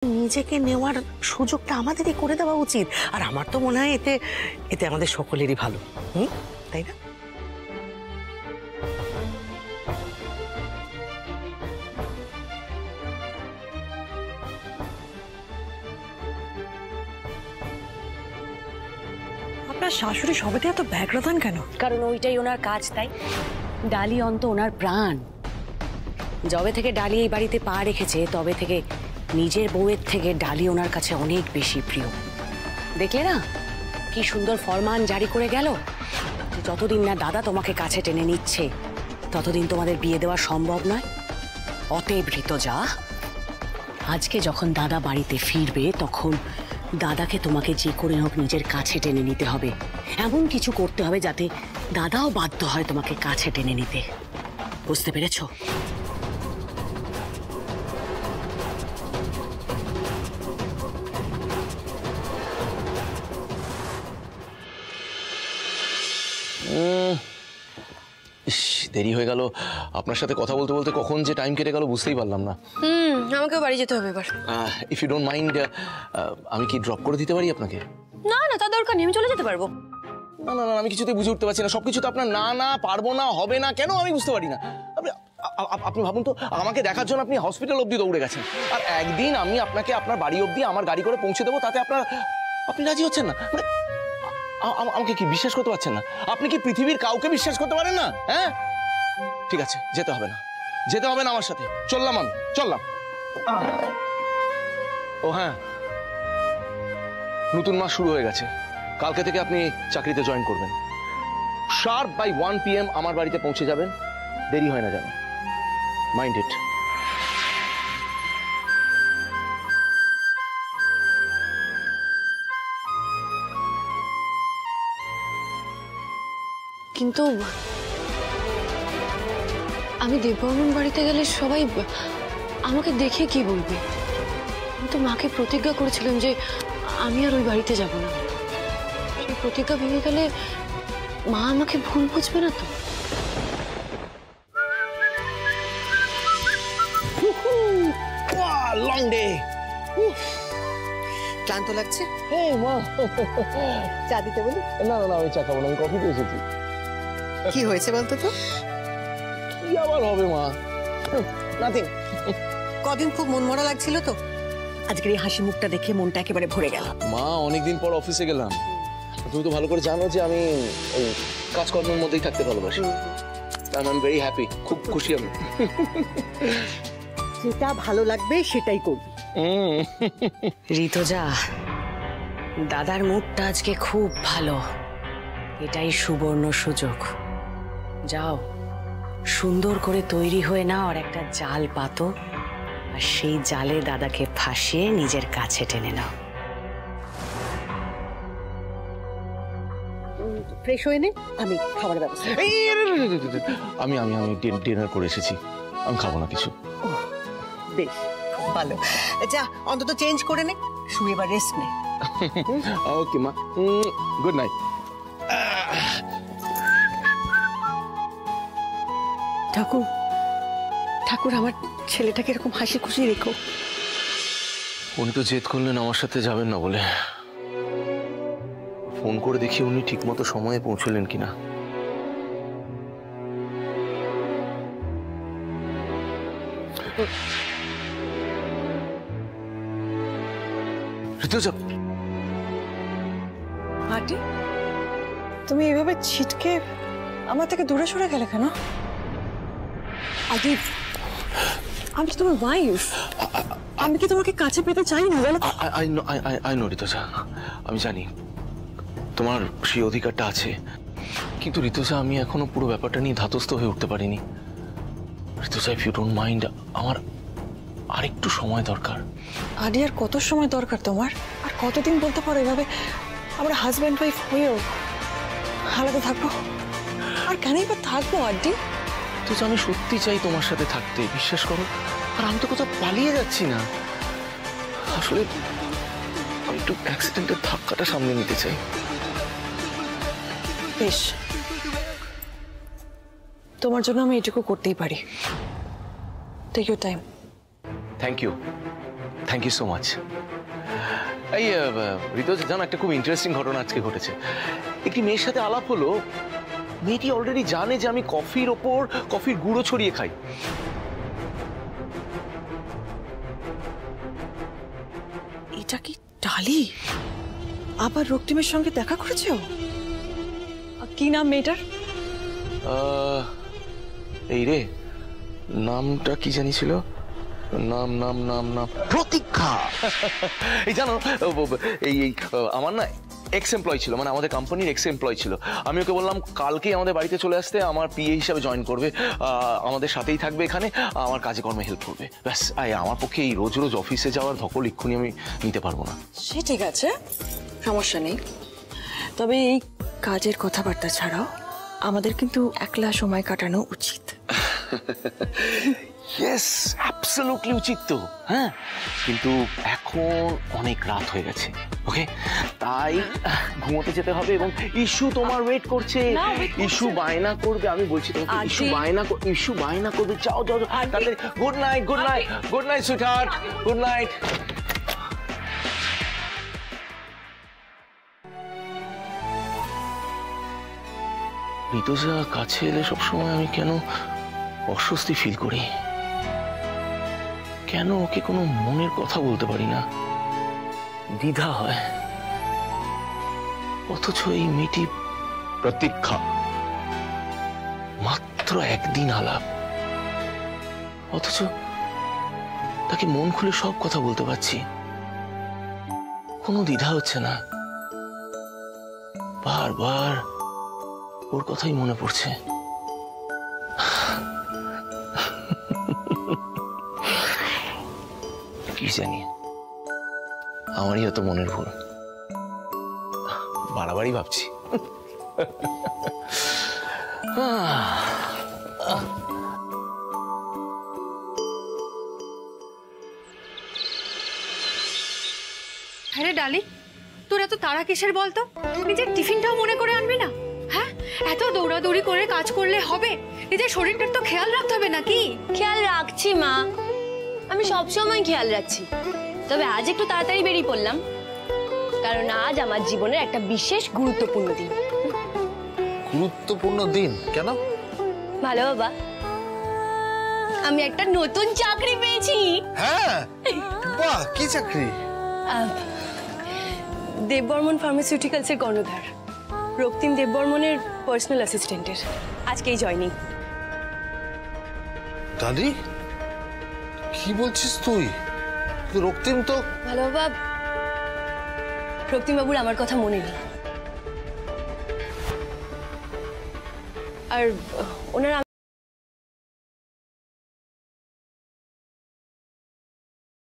নিজেকে নেওয়ার সুযোগটা আমাদেরই করে দেওয়া উচিত। আর আমার তো মনে হয় এতে এতে আমাদের সকলেরই ভালো, তাই না? আপনার শাশুড়ি সবেতে এত ব্যাঘ্রদান কেন? কারণ ওইটাই ওনার কাজ, তাই। ডালি অন্ত ওনার প্রাণ। যবে থেকে ডালি এই বাড়িতে পা রেখেছে তবে থেকে নিজের বউয়ের থেকে ডালি ওনার কাছে অনেক বেশি প্রিয়। দেখলে না কি সুন্দর ফরমান জারি করে গেল, যতদিন না দাদা তোমাকে কাছে টেনে নিচ্ছে ততদিন তোমাদের বিয়ে দেওয়া সম্ভব নয়। অতএব ঋতুজা, আজকে যখন দাদা বাড়িতে ফিরবে তখন দাদাকে তোমাকে যে করে হোক নিজের কাছে টেনে নিতে হবে। এমন কিছু করতে হবে যাতে দাদাও বাধ্য হয় তোমাকে কাছে টেনে নিতে। বুঝতে পেরেছো? দেরি হয়ে গেল। আপনার সাথে কথা বলতে বলতে কখন যে টাইম কেটে গেল বুঝতেই পারলাম না। আমাকেও বাড়ি যেতে হবে এবার। ইফ ইউ ডোন্ট মাইন্ড, আমি কি ড্রপ করে দিতে পারি আপনাকে? না না, তার দরকার নেই, আমি চলে যেতে পারবো। না না না, আমি কিছুতেই বুঝে উঠতে পারছি না। সবকিছু তো আপনার না না, পারবো না, হবে না, কেন আমি বুঝতে পারি না। আপনি ভাবুন তো, আমাকে দেখার জন্য আপনি হসপিটাল অবধি দৌড়ে গেছেন, আর একদিন আমি আপনাকে আপনার বাড়ি অবধি আমার গাড়ি করে পৌঁছে দেবো, তাতে আপনি রাজি হচ্ছেন না? মানে আমাকে কি বিশ্বাস করতে পারছেন না? আপনি কি পৃথিবীর কাউকে বিশ্বাস করতে পারেন না? হ্যাঁ, ঠিক আছে, যেতে হবে না, যেতে হবে না আমার সাথে। চললাম, আমি চললাম। ও হ্যাঁ, নতুন মাস শুরু হয়ে গেছে। কালকে থেকে আপনি চাকরিতে জয়েন করবেন। শার্প বাই 1 PM আমার বাড়িতে পৌঁছে যাবেন, দেরি হয় না যেন। Mind it. কিন্তু আমি দেববর্মন বাড়িতে গেলে সবাই আমাকে দেখে কি বলবে? আমি তো মাকে প্রতিজ্ঞা করেছিলাম যে আমি আর ওই বাড়িতে যাব না। সেই প্রতিজ্ঞা ভেঙে গেলে মা আমাকে ভুল বুঝবে না তো? Long day. ক্লান্ত লাগছে? মা, চা দিতে বলি? না না না, আমি চা খাবো না, আমি কফিতে এসেছি। কি হয়েছে বলতো তো? কি আবার হবে মা? নাথিং। কদিন খুব মনমরা লাগছিল তো, আজকের এই হাসি মুখটা দেখে মনটা একেবারে ভরে গেল। মা, অনেকদিন পর অফিসে গেলাম। তুমি তো ভালো করে জানো যে আমি কাজকর্মের মধ্যেই থাকতে ভালোবাসি। আই এম ভেরি হ্যাপি, খুব খুশি আমি। যেটা ভালো লাগবে সেটাই করবি। ঋতুজা, দাদার মুডটা আজকে খুব ভালো, এটাই সুবর্ণ সুযোগ। যাও, সুন্দর করে তৈরি হয়ে নাও আর একটা জাল পাতো, আর সেই জালে দাদাকে ফাঁসিয়ে নিজের কাছে টেনে নাও। ফ্রেশ হয়ে নে, আমি খাবারের ব্যবস্থা। আমি আমি আমি ডিনার করে এসেছি, আমি খাবো না কিছু। বেশ, ভালো। যা, অন্তত চেঞ্জ করে নে, শুয়ে এবার রেস্ট নে। ওকে মা, গুড নাইট। ঠাকুর, ঠাকুর, আমার ছেলেটাকে এরকম হাসি খুশি রেখো। উনি তো জেদ করলেন আমার সাথে যাবেন না বলে। ফোন করে দেখি উনি ঠিকমতো সময়ে পৌঁছলেন কিনা। ঋতুজা, আন্টি, তুমি এভাবে ছিটকে আমার থেকে দূরে সরে গেলে কেন? আন্টি, আমি তো তোমার ওয়াইফ, আমি কি তোমাকে কাছে পেতে চাই না? বলো। আই নো ঋতুজা, আমি জানি তোমার সেই অধিকারটা আছে, কিন্তু ঋতুজা আমি এখনো পুরো ব্যাপারটা নিয়ে ধাতস্থ হয়ে উঠতে পারিনি। Rituja, if you don't mind, আমার আরেকটু সময় দরকার। আদি, আর কত সময় দরকার তোমার? আর কতদিন বলতে পারো এভাবে আমরা হাজব্যান্ড ওয়াইফ হয়েও আলাদা থাকবো? আর কেনই বা থাকবো আন্টি? ঋতুজা, আমি সত্যি চাই তোমার সাথে থাকতে, বিশ্বাস করো। আর আমি তো কোথাও পালিয়ে যাচ্ছি না, আসলে আমি একটু অ্যাক্সিডেন্টের ধাক্কাটা সামনে নিতে চাই। বেশ, তোমার জন্য আমি এটুকু করতেই পারি। Take your time. Thank you, thank you so much. এই ঋতুজ, জানো একটা খুব ইন্টারেস্টিং ঘটনা আজকে ঘটেছে। একটি মেয়ের সাথে আলাপ হলো, মেয়েটি অলরেডি জানে যে আমি কফির ওপর কফির গুঁড়ো ছড়িয়ে খাই। এটা কি ডালি আবার রক্তিমের সঙ্গে দেখা করেছো? কি নাম মেয়েটার? এই রে, নামটা কি জানি ছিল, নাম নাম নাম নাম প্রতীক্ষা। এই জানো, এই আমার না এক্স এমপ্লয় ছিল, মানে আমাদের কোম্পানির এক্স এমপ্লয় ছিল। আমি ওকে বললাম কালকেই আমাদের বাড়িতে চলে আসতে, আমার পিএ হিসাবে জয়েন করবে, আমাদের সাথেই থাকবে এখানে, আমার কাজে কর্মে হেল্প করবে। ব্যাস, আমার পক্ষে এই রোজ রোজ অফিসে যাওয়ার ধকল এক্ষুনি আমি নিতে পারবো না। সে ঠিক আছে, সমস্যা নেই। তবে এই কাজের কথাবার্তা ছাড়াও আমাদের কিন্তু একলা সময় কাটানো উচিত। ইয়েস, অ্যাবসলিউটলি উচিত তো। হ্যাঁ, কিন্তু এখন অনেক রাত হয়ে গেছে, ওকে? তাই ঘুমোতে যেতে হবে। এবং ইস্যু তোমার ওয়েট করছে। ইস্যু বায়না করবে, আমি বলছি তোমাকে, ইস্যু বায়না করবে। যাও যাও তাহলে। Good night, good night, good night sweetheart, good night. Rituja কাছে এলে সবসময় আমি কেন অস্বস্তি ফিল করি? কেন ওকে কোনো মনের কথা বলতে পারি না? দ্বিধা হয়। অথচ এই মেয়েটি প্রতীক্ষা, মাত্র একদিন আলাপ, অথচ তাকে মন খুলে সব কথা বলতে পারছি। কোনো দ্বিধা হচ্ছে না। বারবার ওর কথাই মনে পড়ছে। কি জানি, আমারই হয়তো মনের ভুল, বাড়াবাড়ি ভাবছি। আরে ডালি, তোর এত তাড়া কিসের বলতো? নিজের টিফিনটাও মনে করে আনবি না? হ্যাঁ, এত দৌড়াদৌড়ি করে কাজ করলে হবে? নিজের শরীরটার তো খেয়াল রাখতে হবে নাকি? খেয়াল রাখছি মা, আমি সব সময় খেয়াল রাখছি। তবে আজ একটু তাড়াতাড়ি বেরিয়ে পড়লাম, কারণ আজ আমার জীবনের একটা বিশেষ গুরুত্বপূর্ণ দিন। গুরুত্বপূর্ণ দিন কেন? ভালো বাবা, আমি একটা নতুন চাকরি পেয়েছি। হ্যাঁ, বাহ, কি চাকরি? দেববর্মন ফার্মাসিউটিক্যালসের কর্ণধার রক্তিম দেববর্মনের পার্সোনাল অ্যাসিস্ট্যান্টের আজকেই জয়েনিং। ডালি, কি বলছিস তুই? রক্তিম তো ভালো বাবা, রক্তিম বাবুর আমার কথা মনে নেই, আর ওনার